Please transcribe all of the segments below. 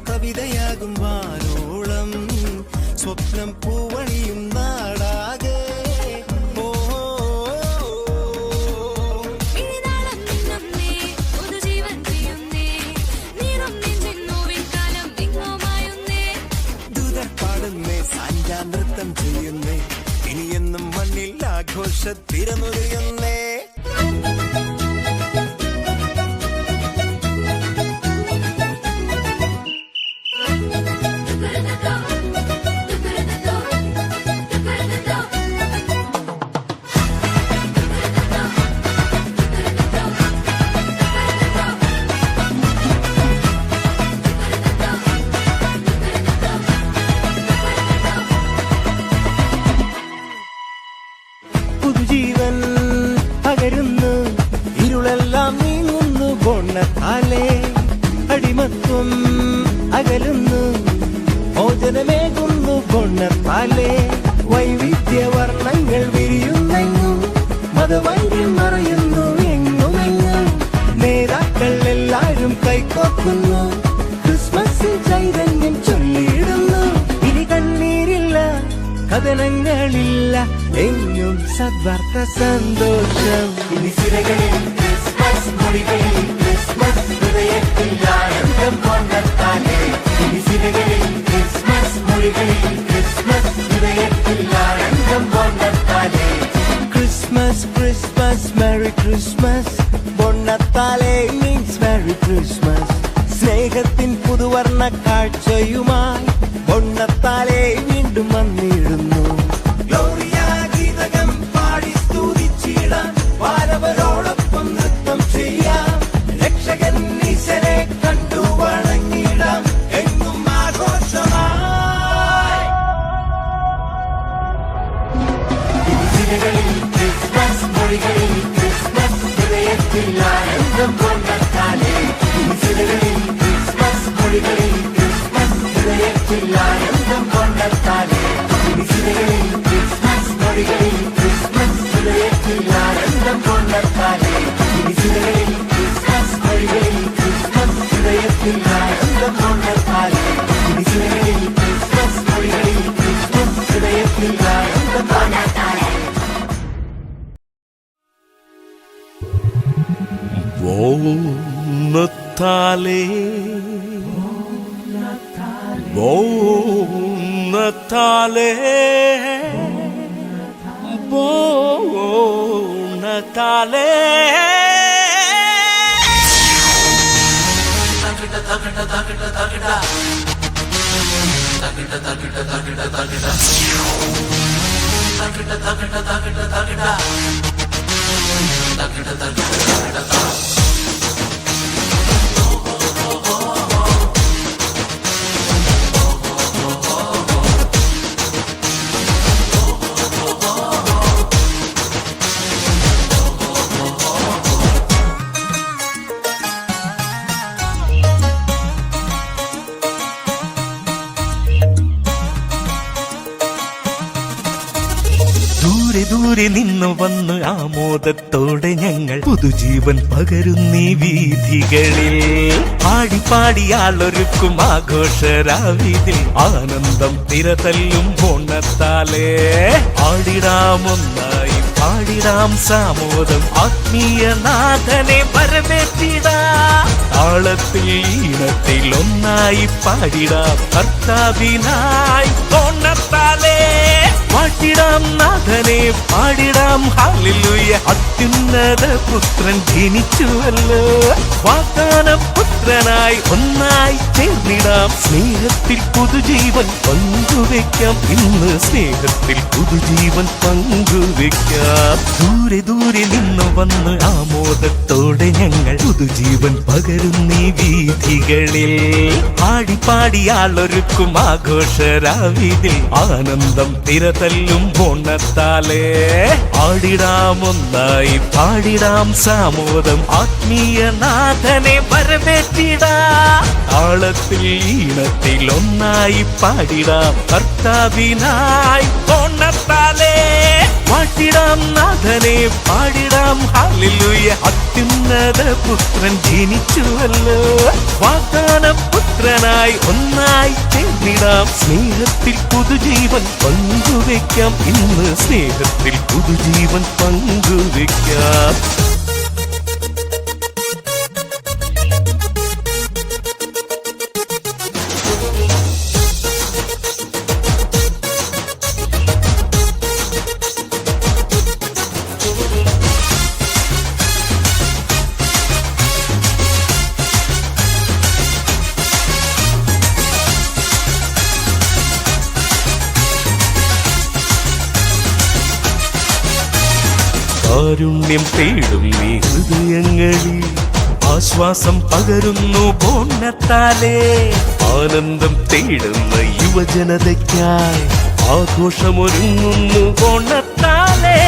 കവിതയാകും വാനോളം സ്വപ്നം പൂവണിയും നാടാകെ പാടുന്നേ സാഞ്ചാ നൃത്തം ചെയ്യുന്നേ ഇനിയെന്നും മണ്ണിൽ ആഘോഷത്തിരമുറിയുന്നേ പുതുജീവൻ പകരുന്നു ഇരുളെല്ലാം നീങ്ങുന്നു പൊണ്ണത്താലേ അടിമത്വം അകലുന്നു മോചനമേകുന്നു പൊണ്ണത്താലേ വൈവിധ്യവർണ്ണങ്ങൾ വിരിയുന്നെങ്ങും മതവൈദ്യം മറയുന്നു എങ്ങുമെങ്ങും നേതാക്കൾ എല്ലാവരും കൈകോർക്കുന്നു ക്രിസ്മസിൽ ചൈതന്യം ചൊല്ലിയിടുന്നു ഇനി കണ്ണീരില്ല കഥനങ്ങളില്ല എങ്ങും സദ്വാർത്ത സന്തോഷം ഇനി സിരകളിൽ ക്രിസ്മസ് മൊഴികളിൽ ക്രിസ്മസ് ഹൃദയത്തിൽ ആനന്ദം കൊണ്ടെത്താനേ ഇനി സിരകളിൽ ക്രിസ്മസ് മൊഴികളിൽ ക്രിസ്മസ് ഹൃദയത്തിൽ ആനന്ദം കൊണ്ടെത്താനേ ക്രിസ്മസ് ക്രിസ്മസ് മെറി ക്രിസ്മസ് പൊണ്ണത്താലേ മീൻസ് മെറി ക്രിസ്മസ് സ്നേഹത്തിൻ പുതുവർണ്ണ കാഴ്ചയുമായി പൊണ്ണത്താലേ വീണ്ടും വന്നിടുന്നു ഗീതകം പാടി സ്തുതിച്ചിടാൻ വാരവരോടൊപ്പം നൃത്തം ചെയ്യാം രക്ഷകൻ ഈശ്വരെ കണ്ടു വണങ്ങിടാം എങ്ങും ആഘോഷമായി ക്രിസ്മസ് മൊഴികളിൽ ക്രിസ്മസ് ഹൃദയത്തിൽ ആനന്ദം കൊണ്ടെത്താനേ ക്രിസ്മസ് മൊഴികളിൽ ക്രിസ്മസ് ഹൃദയത്തിൽ ആനന്ദം കൊണ്ടെത്താനേ ക്രിസ്മസ് മൊഴികളിൽ ക്രിസ്മസ് ഹൃദയത്തിൽ ആനന്ദം കൊണ്ടെത്താനേ ക്രിസ്മസ് മൊഴികളിൽ ക്രിസ്മസ് ഹൃദയത്തിൽ ആനന്ദം കൊണ്ടെത്താനേ ക്രിസ്മസ് മൊഴികളിൽ ക്രിസ്മസ് ഹൃദയത്തിൽ ആനന്ദം കൊണ്ടെത്താനേ Natale, Buon Natale, Buon Natale. ദൂരെ ദൂരെ നിന്ന് വന്ന് ആമോദത്തോടെ ഞങ്ങൾ പുതുജീവൻ പകരുന്നീ വീഥികളിൽ. പാടി പാടിയാളൊരുക്കും ആഘോഷരാവിതിൽ ആനന്ദം തിരതല്ലും ഓണത്താലേ. ആടിടാമൊന്നായി പാടിടാം സാമോദം ആത്മീയനാഥനെ വരവേറ്റിടാം. താളത്തിൽ ഈണത്തിൽ ഒന്നായി പാടിടാം കർത്താവിനായി ഓണത്താലേ. പാട്ടിടാം നാഥനെ പാടിടാം ഹല്ലേലൂയ. അത്യുന്നത പുത്രൻ ജനിച്ചുവല്ലോ. വാഗ്ദാന പുത്രനായി ഒന്നായി ചേർന്നിടാം. സ്നേഹത്തിൽ പുതുജീവൻ പങ്കുവെക്കാം. ഇന്ന് സ്നേഹത്തിൽ പുതുജീവൻ പങ്കുവെക്കാം. ദൂരെ ദൂരെ നിന്ന് വന്ന് ആമോദത്തോടെ ഞങ്ങൾ പുതുജീവൻ പകരുന്നീ വീഥികളിൽ. പാടി പാടിയാളൊരുക്കും ആഘോഷരാവിതിൽ ആനന്ദം തിരതല്ലും ഓണത്താലേ. ആടിടാമൊന്നായി പാടിടാം സാമോദം ആത്മീയനാഥനെ വരവേറ്റിടാം. താളത്തിൽ ഈണത്തിൽ ഒന്നായി പാടിടാം കർത്താവിനായി ഓണത്താലേ. പാട്ടിടാം നാഥനെ പാടിടാം ഹല്ലേലൂയ. അത്യുന്നത പുത്രൻ ജനിച്ചുവല്ലോ. വാഗ്ദാന പുത്രനായി ഒന്നായി ചേർന്നിടാം. സ്നേഹത്തിൽ പുതുജീവൻ പങ്കുവെക്കാം. ഇന്ന് സ്നേഹത്തിൽ പുതുജീവൻ പങ്കുവെക്കാം. കാരുണ്യം തേടും നീ ഹൃദയങ്ങളിൽ ആശ്വാസം പകരുന്നു ഓണത്താലേ. ആനന്ദം തേടുന്ന യുവജനതയ്ക്കായി ആഘോഷമൊരുങ്ങുന്നു ഓണത്താലേ.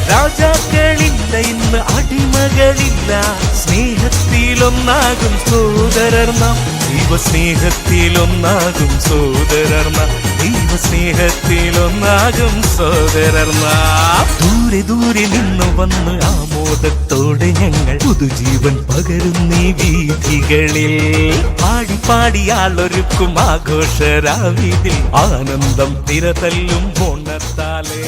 രാജാക്കളില്ല ഇന്ന് അടിമകളില്ല. സ്നേഹത്തിലൊന്നാകും സോദരർ നാം. ദൈവസ്നേഹത്തിലൊന്നാകും സോദരർ നാം. ദൈവസ്നേഹത്തിലൊന്നാകും സോദരർ നാം. ദൂരെ ദൂരെ നിന്ന് വന്ന് ആമോദത്തോടെ ഞങ്ങൾ പുതുജീവൻ പകരുന്നീ വീഥികളിൽ. പാടി പാടിയാളൊരുക്കും ആഘോഷരാവിതിൽ ആനന്ദം തിരതല്ലും ഓണത്താലേ.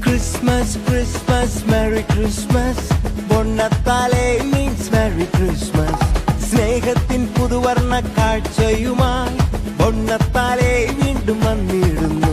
Christmas, Christmas, Merry Christmas. Bonnatale means Merry Christmas. സ്നേഹത്തിൻ പുതുവർണ്ണ കാഴ്ചയുമായി ബൊണ്ണത്താലെ വീണ്ടും വന്നിടുന്നു.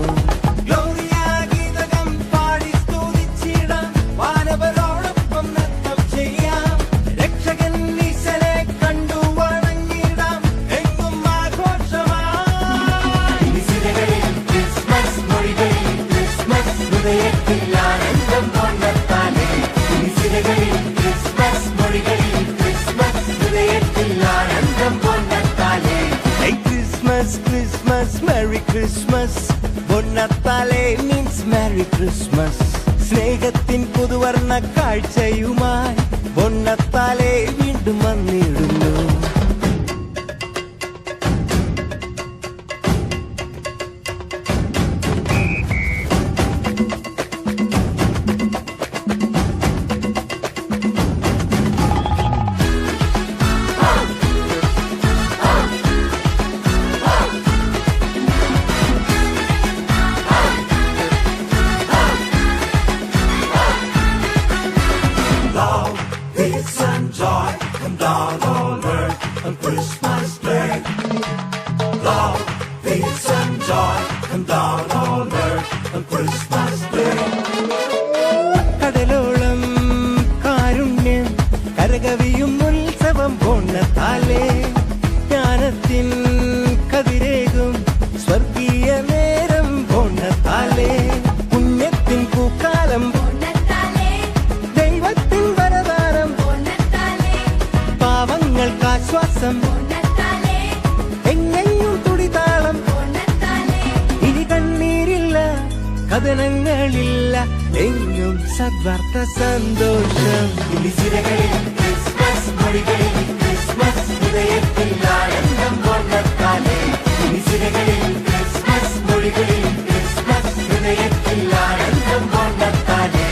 ക്രിസ്മസ് മെറി ക്രിസ്മസ് പൊന്നത്താലേ മീൻസ് മെറി ക്രിസ്മസ് സ്നേഹത്തിൻ പുതുവർണ്ണ കാഴ്ചയുമായി പൊന്നത്താലേ വീണ്ടും വന്നിടുന്നു. Peace and joy come down on earth on Christmas Day. Love, peace and joy come down on earth on Christmas Day. കടലോളം കാരുണ്യം കരകവിയും ഉത്സവം പൊന്നത്താലേ ജ്ഞാനത്തിൻ കതിരേകും സ്വർഗീയ നേരം പൊന്നത്താലേ പുണ്യത്തിൻ പൂക്കാലം ദൈവത്തിൻ വരദാനം പാവങ്ങൾക്കാശ്വാസം എങ്ങെങ്ങും തുടിതാളം ഇനി കണ്ണീരില്ല കഥനങ്ങളില്ല എങ്ങും സദ്വാർത്ത സന്തോഷം. ഇനി സിരകളിൽ ക്രിസ്മസ് മൊഴികളിൽ ക്രിസ്മസ് ഹൃദയത്തിൽ ആനന്ദം പൊന്നത്താലേ ഇനി സിരകളിൽ ക്രിസ്മസ് മൊഴികളിൽ ക്രിസ്മസ് ഹൃദയത്തിൽ ആനന്ദം പൊന്നത്താലേ.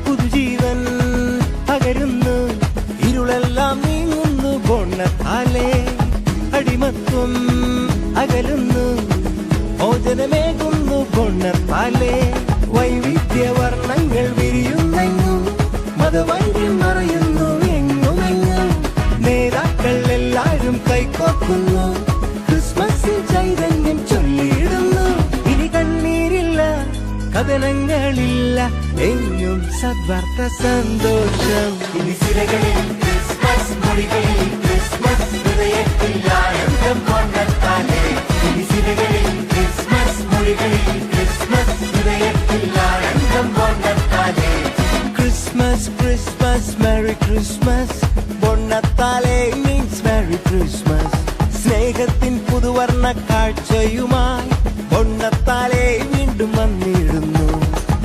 പുതുജീവൻ പകരുന്നു ഇരുളെല്ലാം നീങ്ങുന്നു പൊന്നത്താലേ അടിമത്വം അകലുന്നു മോചനമേകുന്നു പൊന്നത്താലേ വൈവിധ്യവർണ്ണങ്ങൾ വിരിയുന്നെങ്ങും മതവൈദ്യം മറയുന്നു എങ്ങുമെങ്ങും നേതാക്കൾ എല്ലാവരും കൈകോർക്കുന്നു ക്രിസ്മസിൽ ചൈതന്യം ചൊല്ലിയിടുന്നു ഇനി കണ്ണീരില്ല കഥനങ്ങളില്ല എങ്ങും സദ്വാർത്ത സന്തോഷം. ഇനി സിരകളിൽ ക്രിസ്മസ് മൊഴികളിൽ ക്രിസ്മസ് ഹൃദയത്തിൽ ആനന്ദം പൊന്നത്താലേ ഇനി സിരകളിൽ ക്രിസ്മസ് മൊഴികളിൽ ക്രിസ്മസ് ഹൃദയത്തിൽ ആനന്ദം പൊന്നത്താലേ. ക്രിസ്മസ് ക്രിസ്മസ് മെറി ക്രിസ്മസ് പൊന്നത്താലേ മീൻസ് മെറി ക്രിസ്മസ് സ്നേഹത്തിൻ പുതുവർണ്ണ കാഴ്ചയുമായി പൊന്നത്താലേ വീണ്ടും വന്നിടുന്നു.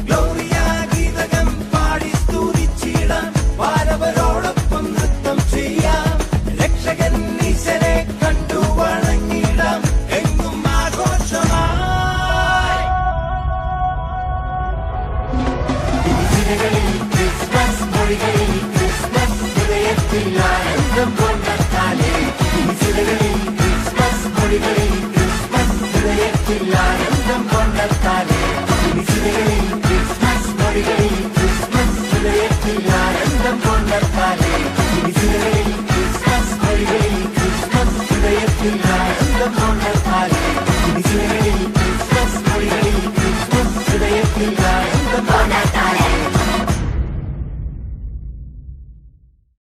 ഗ്ലോറിയ ഗീതകം പാടി സ്തുതിച്ചിടാം വാരവരോടൊപ്പം നൃത്തം ചെയ്യാം രക്ഷകൻ ഈശനെ കണ്ടു വണങ്ങിടാം എങ്ങും ആഘോഷമായി. ക്രിസ്മസ് മൊഴികളിൽ ക്രിസ്മസ് ഹൃദയത്തിൽ ആനന്ദം പൊന്നത്താലേ ക്രിസ്മസ് മൊഴികളിൽ ക്രിസ്മസ് ഹൃദയത്തിൽ ആനന്ദം പൊന്നത്താലേ ക്രിസ്മസ് മൊഴികളിൽ ക്രിസ്മസ് ഹൃദയത്തിൽ ആനന്ദം പൊന്നത്താലേ.